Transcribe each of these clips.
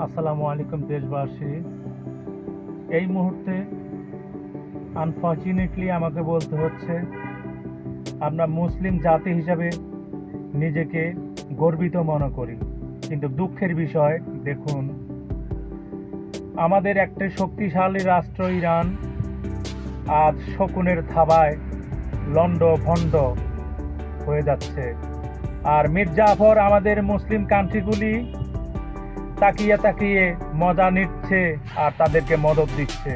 আসসালামু আলাইকুম দেশবাসী। এই মুহূর্তে আনফর্চুনেটলি আমাকে বলতে হচ্ছে, আমরা মুসলিম জাতি হিসাবে নিজেকে গর্বিত মনে করি, কিন্তু দুঃখের বিষয় দেখুন, আমাদের একটি শক্তিশালী রাষ্ট্র ইরান আজ শকুনের থাবায় লন্ড ভন্ড হয়ে যাচ্ছে। আর মীর জাফর আমাদের মুসলিম কান্ট্রিগুলি তাকিয়ে তাকিয়ে মজা নিচ্ছে আর তাদেরকে মদত দিচ্ছে।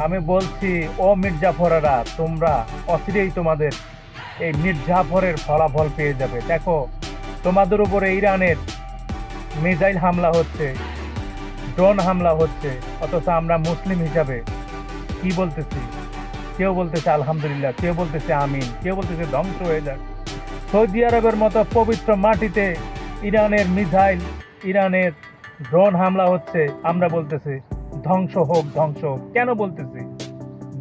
আমি বলছি, ও মির্জাফরেরা, তোমরা অচিরেই তোমাদের এই মির্জাফরের ফলাফল পেয়ে যাবে। দেখো, তোমাদের উপরে ইরানের মিসাইল হামলা হচ্ছে, ড্রোন হামলা হচ্ছে, অথচ আমরা মুসলিম হিসাবে কি বলতেছি? কেউ বলতেছে আলহামদুলিল্লাহ, কেউ বলতেছে আমিন, কেউ বলতেছে ধ্বংস হয়ে যাক। সৌদি আরবের মতো পবিত্র মাটিতে ইরানের মিসাইল, ইরানের ড্রোন হামলা হচ্ছে, আমরা বলতেছি ধ্বংস হোক, ধ্বংস হোক। কেন বলতেছি?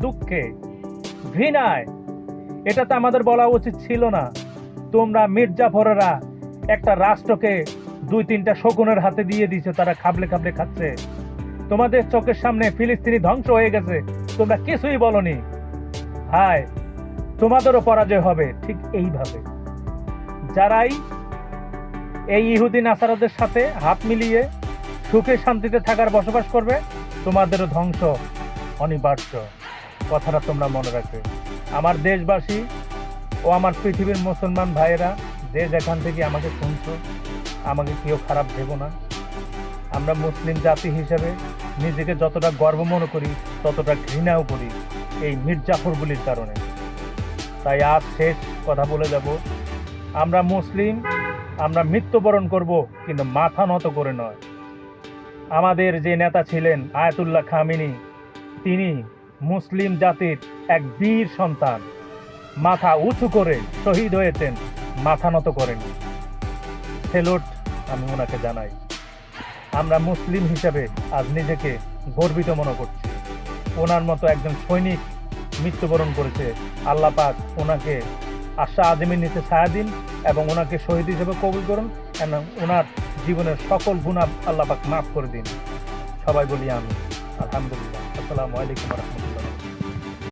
দুঃখে, ঘৃণায়। এটা তো আমাদের বলা উচিত ছিল না। তোমরা মির্জাফরেরা একটা রাষ্ট্রকে 2-3টা শকুনের হাতে দিয়ে দিয়েছে, তারা খাবলে খাবলে খাচ্ছে। তোমাদের চোখের সামনে ফিলিস্তিনি ধ্বংস হয়ে গেছে, তোমরা কিছুই বলনি। হায়, তোমাদেরও পরাজয় হবে ঠিক এইভাবে। যারাই এই ইহুদি নাসারাদের সাথে হাত মিলিয়ে সুখে শান্তিতে থাকার বসবাস করবে, তোমাদেরও ধ্বংস অনিবার্য। কথাটা তোমরা মনে রাখবে। আমার দেশবাসী ও আমার পৃথিবীর মুসলমান ভাইয়েরা, যে যেখান থেকে আমাকে শুনছো, আমাকে কেউ খারাপ ভেবো না। আমরা মুসলিম জাতি হিসেবে নিজেকে যতটা গর্ব মনে করি, ততটা ঘৃণাও করি এই মির্জাফরগুলির কারণে। তাই আজ শেষ কথা বলে যাব, আমরা মুসলিম, আমরা মৃত্যুবরণ করব, কিন্তু মাথা নত করে নয়। আমাদের যে নেতা ছিলেন আয়াতুল্লাহ খামেনি, তিনি মুসলিম জাতির এক বীর সন্তান, মাথা উঁচু করে শহীদ হয়েছেন, মাথা নত করেনি। সেলুট আমি ওনাকে জানাই। আমরা মুসলিম হিসাবে আজ নিজেকে গর্বিত মনে করছি। ওনার মতো একজন সৈনিক মৃত্যুবরণ করেছে। আল্লাহ পাক ওনাকে আশা আজমির নিচে ছায়া দিন এবং ওনাকে শহীদ হিসেবে কবুল করুন এবং ওনার জীবনের সকল গুনাহ আল্লাহ পাক মাফ করে দিন। সবাই বলি আমি আলহামদুলিল্লাহ। আসসালামু আলাইকুম ওয়া রাহমাতুল্লাহ।